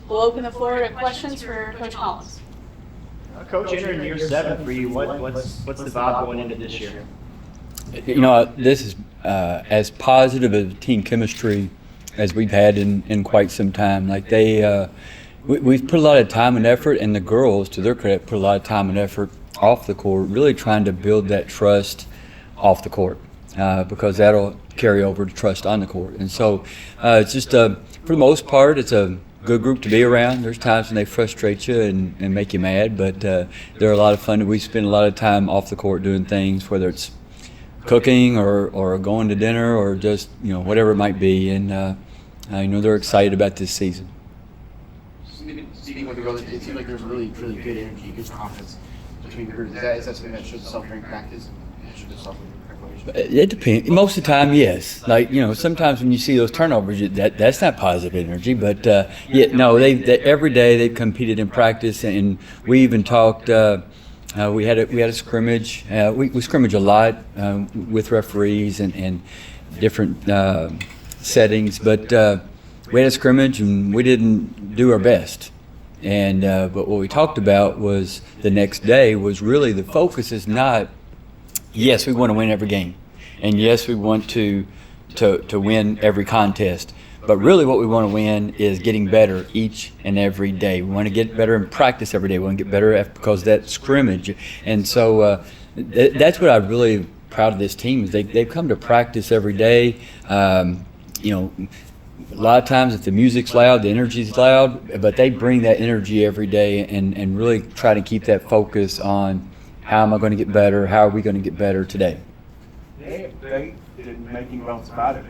We'll open the floor to questions for Coach Collins. Coach, entering year 7 for you, what's the vibe going into this year? This is as positive a team chemistry as we've had in quite some time. Like we've put a lot of time and effort, and the girls, to their credit, put a lot of time and effort off the court, really trying to build that trust off the court, because that'll carry over to trust on the court. And so it's just, for the most part, it's a good group to be around. There's times when they frustrate you and make you mad, but they're a lot of fun. We spend a lot of time off the court doing things, whether it's cooking or going to dinner or just whatever it might be, and they're excited about this season. Speaking with the girls, it seems like there's really good energy, good confidence between the groups. Is that something that shows itself during practice and shows itself in preparation? It depends. Most of the time, yes. Like sometimes when you see those turnovers, that's not positive energy. But they every day they've competed in practice, and we even talked. We had a scrimmage. We scrimmage a lot with referees and different settings, but we had a scrimmage and we didn't do our best. And but what we talked about was the next day was really the focus is not, yes, we want to win every game, and yes, we want to win every contest. But really what we want to win is getting better each and every day. We want to get better in practice every day. We want to get better because that scrimmage. And so that's what I'm really proud of this team is they've come to practice every day. A lot of times if the music's loud, the energy's loud, but they bring that energy every day and really try to keep that focus on how am I going to get better, how are we going to get better today. They didn't make any bones about it.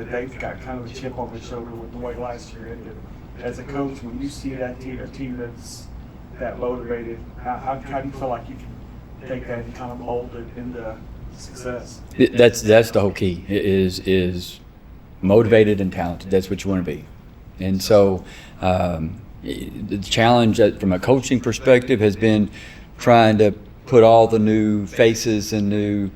They've got kind of a chip on their shoulder with the way last year ended. As a coach, when you see that team, a team that's that motivated, how do you feel like you can take that and kind of mold it into success? That's the whole key is motivated and talented. That's what you want to be. And so the challenge from a coaching perspective has been trying to put all the new faces and new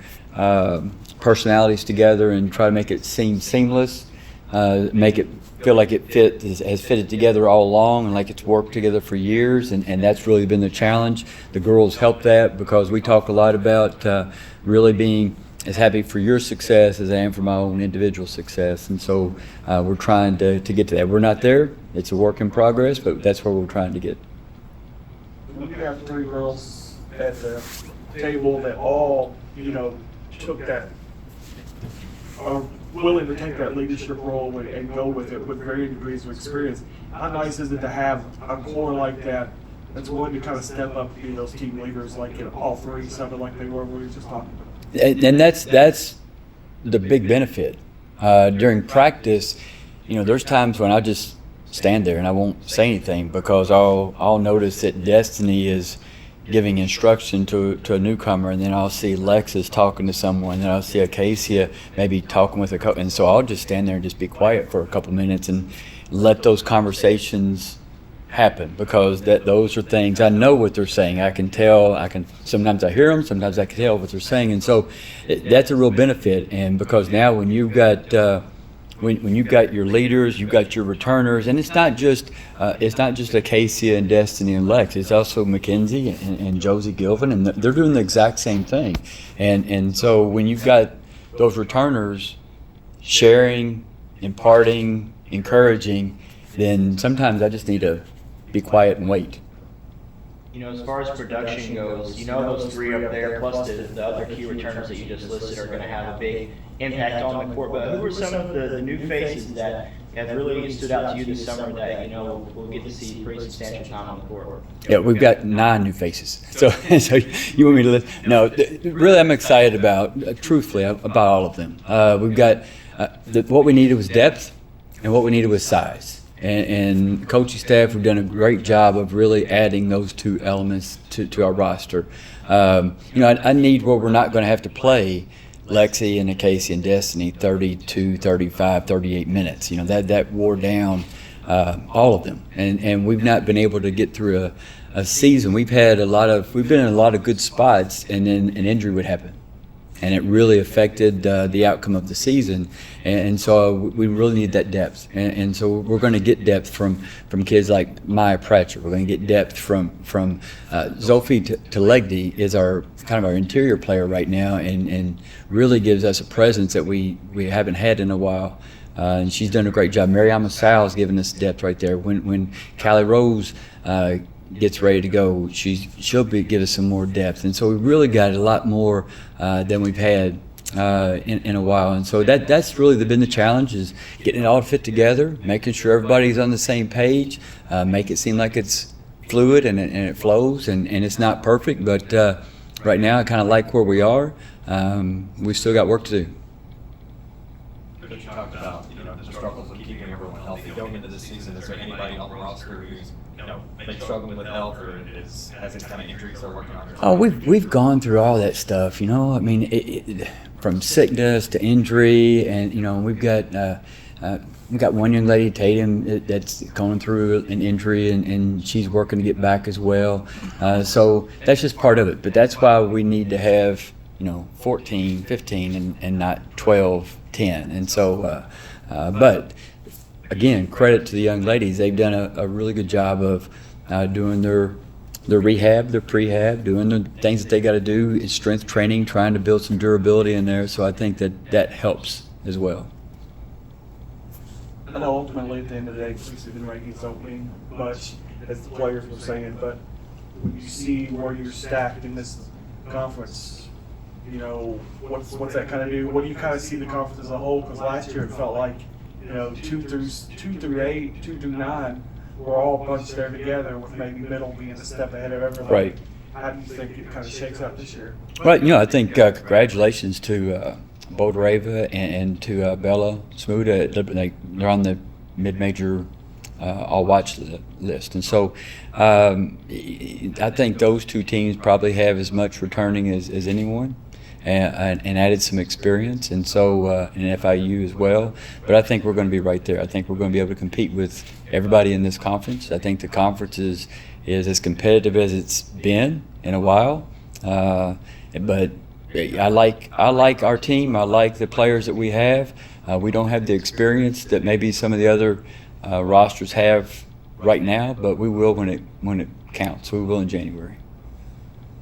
personalities together and try to make it seem seamless, make it feel like it has fitted together all along and like it's worked together for years, and that's really been the challenge. The girls help that because we talk a lot about really being as happy for your success as I am for my own individual success, and so we're trying to get to that. We're not there. It's a work in progress, but that's where we're trying to get. When you have 3 girls at the table that all, took that, are willing to take that leadership role and go with it with varying degrees of experience. How nice is it to have a core like that that's willing to kind of step up and be those team leaders like all 3 sounded like they were just talking about? And that's the big benefit. During practice, there's times when I just stand there and I won't say anything because I'll notice that Destiny is giving instruction to a newcomer, and then I'll see Lexus talking to someone, and I'll see Acacia maybe talking with a coach, and so I'll just stand there and just be quiet for a couple minutes and let those conversations happen because those are things I know what they're saying. I can tell. Sometimes I hear them. Sometimes I can tell what they're saying, and so that's a real benefit. And because now when you've got when you've got your leaders, you've got your returners, and it's not just Acacia and Destiny and Lex. It's also Mackenzie and Josie Gilvin, and they're doing the exact same thing. And so when you've got those returners sharing, imparting, encouraging, then sometimes I just need to be quiet and wait. As far as production goes, those 3 up there plus the other key returners that you just listed are going to have a big impact on the court. But who are some of the new faces that have really stood out to you this summer that we'll get to see pretty substantial time on the court? Yeah, we've got 9 new faces. So you want me to list? No, really, I'm excited truthfully, about all of them. We've got what we needed was depth, and what we needed was size. And coaching staff have done a great job of really adding those 2 elements to our roster. I need where we're not going to have to play Lexi and Acacia and Destiny 32, 35, 38 minutes. That wore down all of them. And we've not been able to get through a season. We've been in a lot of good spots, and then an injury would happen. and it really affected the outcome of the season. And so we really need that depth. And so we're going to get depth from kids like Maya Pratchett. We're going to get depth from Zophie Telegdi is our kind of our interior player right now, and really gives us a presence that we haven't had in a while. And she's done a great job. Mariama Sal's giving us depth right there. When Callie Rose gets ready to go, she'll give us some more depth. And so we really got a lot more than we've had in a while. And so that's really been the challenge, is getting it all fit together, making sure everybody's on the same page, make it seem like it's fluid and it flows, and it's not perfect, but right now I kind of like where we are. We've still got work to do. Coach, you talked about, the struggles of keeping everyone healthy going into this season. Is there anybody on the roster who's, maybe struggling with health, or has any kind of injuries they're working on? Oh, we've gone through all that stuff, I mean, from sickness to injury, and we've got one young lady, Tatum, that's going through an injury, and she's working to get back as well. So that's just part of it. But that's why we need to have 14, 15, and not 12, 10. And so, but again, credit to the young ladies. They've done a really good job of doing their rehab, their prehab, doing the things that they got to do, strength training, trying to build some durability in there. So I think that helps as well. I know ultimately at the end of the day, preseason rankings don't mean much, as the players were saying, but when you see where you're stacked in this conference, what's that kind of do? What do you kind of see the conference as a whole? Because last year it felt like 2 through 8, 2 through 9 were all bunched there together, with maybe middle being a step ahead of everybody. Right. How do you think it kind of shakes out this year? Right. I think congratulations to Bodoreva and to Bella Smuda. They're on the mid-major all-watch list. And so I think those two teams probably have as much returning as anyone, and added some experience, and so in FIU as well. But I think we're going to be right there. I think we're going to be able to compete with everybody in this conference. I think the conference is as competitive as it's been in a while. But I like our team. I like the players that we have. We don't have the experience that maybe some of the other rosters have right now, but we will when it counts. We will in January.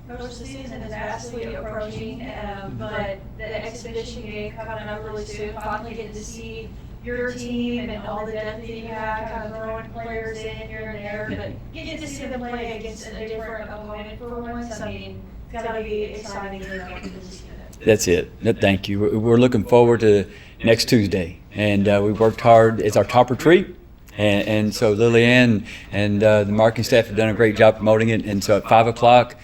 Coach, the season is fastly approaching, but the exhibition game coming up really soon. Finally getting to see your team and all the depth that you have, kind of throwing players in here and there, but getting to see them play against a different opponent for once. I mean, it's got to be exciting to see that. That's it. Thank you. We're looking forward to next Tuesday, and we worked hard. It's our top retreat. And so Lillian and the marketing staff have done a great job promoting it. And so at 5 o'clock,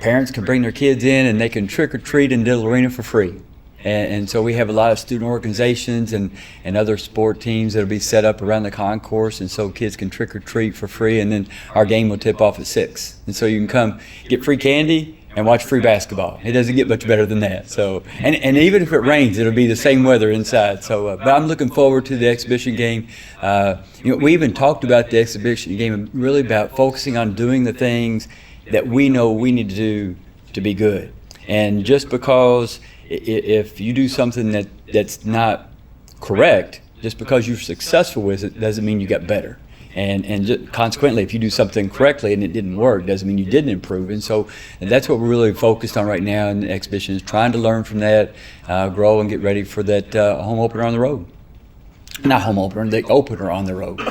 parents can bring their kids in and they can trick or treat in Diddle Arena for free. And so we have a lot of student organizations and other sport teams that will be set up around the concourse, and so kids can trick or treat for free. And then our game will tip off at 6. And so you can come get free candy and watch free basketball. It doesn't get much better than that. So, and even if it rains, it'll be the same weather inside. So, but I'm looking forward to the exhibition game. We even talked about the exhibition game, really about focusing on doing the things that we know we need to do to be good. And just because if you do something that's not correct, just because you're successful with it doesn't mean you got better. And just consequently, if you do something correctly and it didn't work, doesn't mean you didn't improve. And so that's what we're really focused on right now in the exhibition, is trying to learn from that, grow and get ready for that home opener on the road. Not home opener, the opener on the road.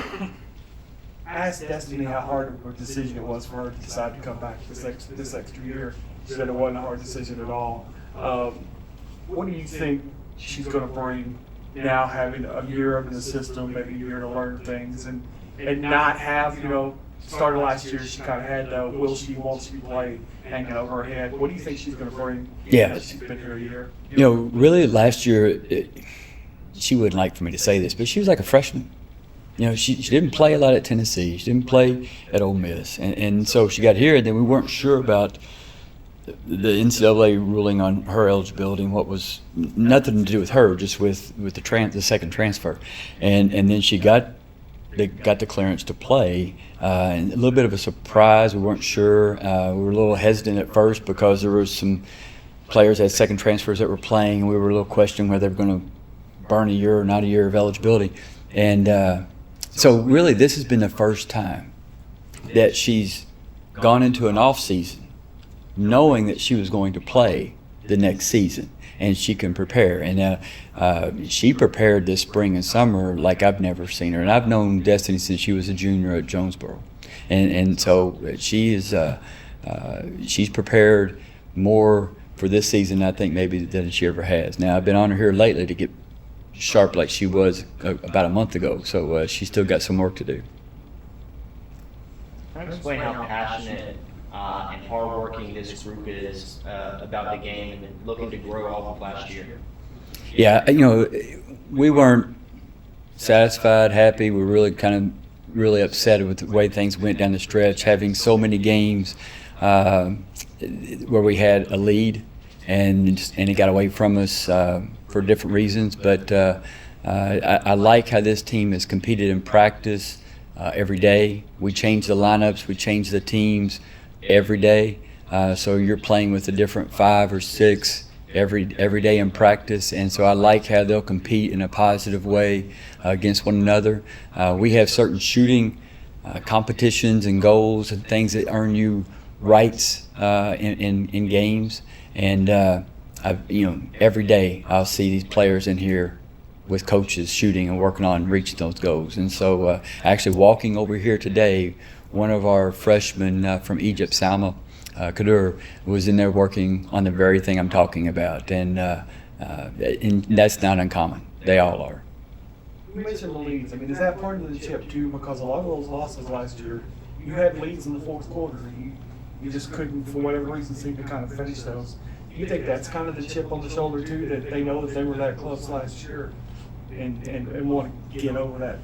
I asked Destiny how hard of a decision it was for her to decide to come back this extra year. She said it wasn't a hard decision at all. What do you think she's going to bring now, having a year in the system, maybe a year to learn things, and not have, started last year, she kind of had the will she, won't she play hanging over her head. What do you think she's going to bring? Yeah. She's been here a year. Really last year, she wouldn't like for me to say this, but she was like a freshman. She didn't play a lot at Tennessee. She didn't play at Ole Miss. And so she got here, and then we weren't sure about the NCAA ruling on her eligibility, and what was nothing to do with her, just with the second transfer. And then they got the clearance to play. And a little bit of a surprise. We weren't sure. We were a little hesitant at first because there was some players had second transfers that were playing, and we were a little questioning whether they were going to burn a year or not a year of eligibility. And so really this has been the first time that she's gone into an off season knowing that she was going to play the next season and she can prepare. And she prepared this spring and summer like I've never seen her. And I've known Destiny since she was a junior at Jonesboro. And so she is she's prepared more for this season, I think, maybe than she ever has. Now, I've been on her here lately to get sharp like she was about a month ago, so she's still got some work to do. Can you explain how passionate and hardworking this group is about the game and looking to grow all of last year? Yeah, you know, we weren't satisfied, happy. We were really upset with the way things went down the stretch, having so many games where we had a lead and it got away from us for different reasons. But I like how this team has competed in practice every day. We change the lineups, we change the teams every day. So you're playing with a different 5 or 6 every day in practice, and so I like how they'll compete in a positive way against one another. We have certain shooting competitions and goals and things that earn you rights in games, and every day I'll see these players in here with coaches shooting and working on reaching those goals. And so actually walking over here today, one of our freshmen from Egypt, Salma Kadur, was in there working on the very thing I'm talking about, and that's not uncommon. They all are. You mentioned the leads. I mean, is that part of the chip too? Because a lot of those losses last year, you had leads in the fourth quarter, and you just couldn't, for whatever reason, seem to kind of finish those. You think that's kind of the chip on the shoulder too, that they know that they were that close last year, and want to get over that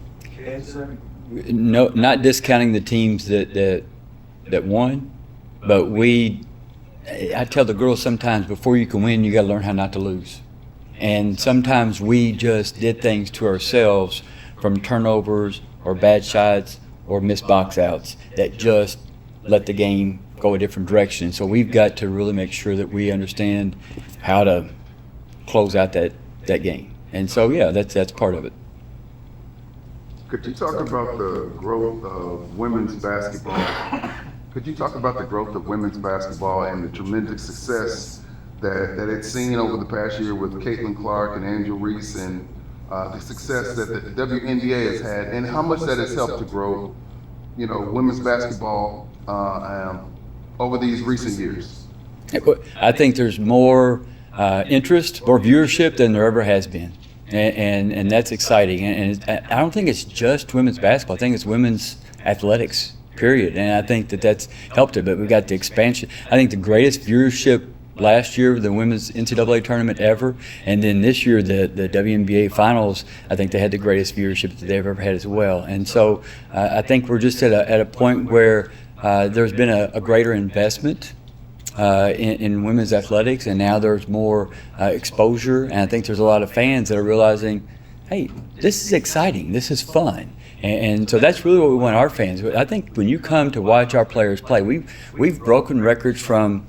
edge there? No, not discounting the teams that won, but I tell the girls sometimes before you can win, you got to learn how not to lose. And sometimes we just did things to ourselves from turnovers or bad shots or missed box outs that just let the game go a different direction. So we've got to really make sure that we understand how to close out that game. And so, yeah, that's part of it. Could you talk about the growth of women's basketball? Could you talk about the growth of women's basketball and the tremendous success that it's seen over the past year with Caitlin Clark and Angel Reese, and the success that the WNBA has had, and how much that has helped to grow, women's basketball over these recent years? I think there's more interest, more viewership than there ever has been. And that's exciting. And I don't think it's just women's basketball. I think it's women's athletics, period. And I think that's helped it. But we got the expansion. I think the greatest viewership last year, the women's NCAA tournament ever. And then this year, the WNBA finals, I think they had the greatest viewership that they've ever had as well. And so I think we're just at a point where there's been a greater investment in women's athletics, and now there's more exposure, and I think there's a lot of fans that are realizing, hey, this is exciting, this is fun, and so that's really what we want our fans. I think when you come to watch our players play, we've broken records from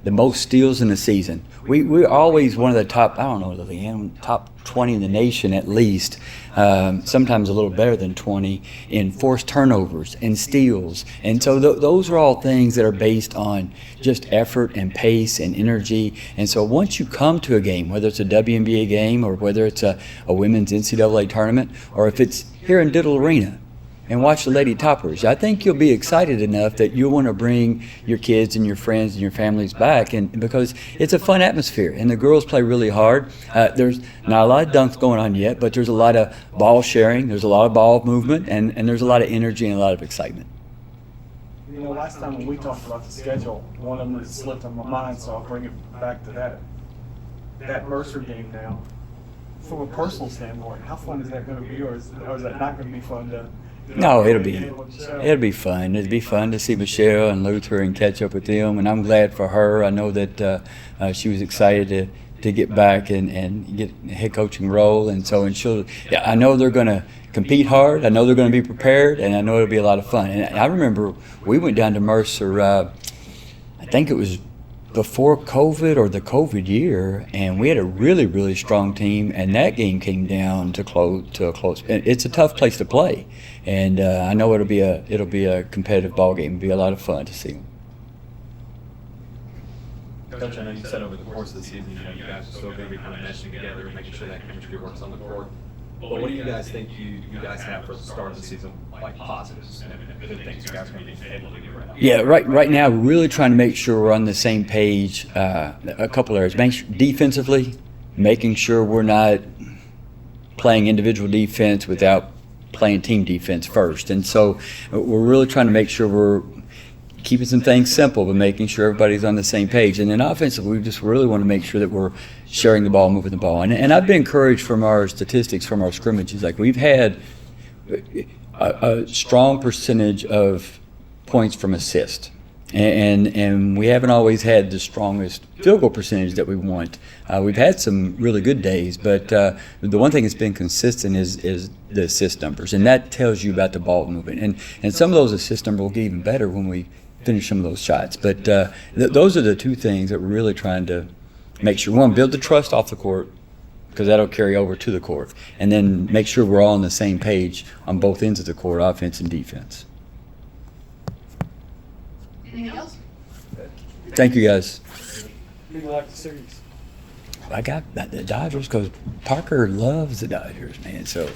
the most steals in the season. We're always one of the top, I don't know, Leanne, top 20 in the nation at least, sometimes a little better than 20, in forced turnovers and steals. And so those are all things that are based on just effort and pace and energy. And so once you come to a game, whether it's a WNBA game or whether it's a women's NCAA tournament, or if it's here in Diddle Arena, and watch the Lady Toppers, I think you'll be excited enough that you'll want to bring your kids and your friends and your families back, and because it's a fun atmosphere and the girls play really hard. There's not a lot of dunks going on yet, but there's a lot of ball sharing, there's a lot of ball movement, and there's a lot of energy and a lot of excitement. Last time when we talked about the schedule, one of them that slipped on my mind, so I'll bring it back to that Mercer game now. From a personal standpoint, how fun is that going to be, or is that not going to be fun to? No, it'll be fun. It'll be fun to see Michelle and Luther and catch up with them, and I'm glad for her. I know that she was excited to get back and get a head coaching role, and I know they're going to compete hard. I know they're going to be prepared, and I know it'll be a lot of fun. And I remember we went down to Mercer, I think it was before COVID or the COVID year, and we had a really, really strong team, and that game came down to a close. It's a tough place to play, and I know it'll be a competitive ball game. It'll be a lot of fun to see. Coach, I know you said over the course of the season, you guys are so good at kind of meshing together and making sure that chemistry works on the court. But what do you guys think you guys have for the start of the season, like positives and good things you guys are going to be able to do right now? Yeah, right now, really trying to make sure we're on the same page. A couple areas. Defensively, making sure we're not playing individual defense without playing team defense first. And so we're really trying to make sure we're keeping some things simple, but making sure everybody's on the same page. And then offensively, we just really want to make sure that we're sharing the ball, moving the ball. And I've been encouraged from our statistics, from our scrimmages. Like, we've had a strong percentage of points from assist. And we haven't always had the strongest field goal percentage that we want. We've had some really good days, but the one thing that's been consistent is the assist numbers, and that tells you about the ball movement. And some of those assist numbers will get even better when we finish some of those shots. But those are the two things that we're really trying to make sure. One, build the trust off the court, because that'll carry over to the court, and then make sure we're all on the same page on both ends of the court, offense and defense. Anything else? Thank you, guys. Who do you like the series? I got the Dodgers because Parker loves the Dodgers, man. So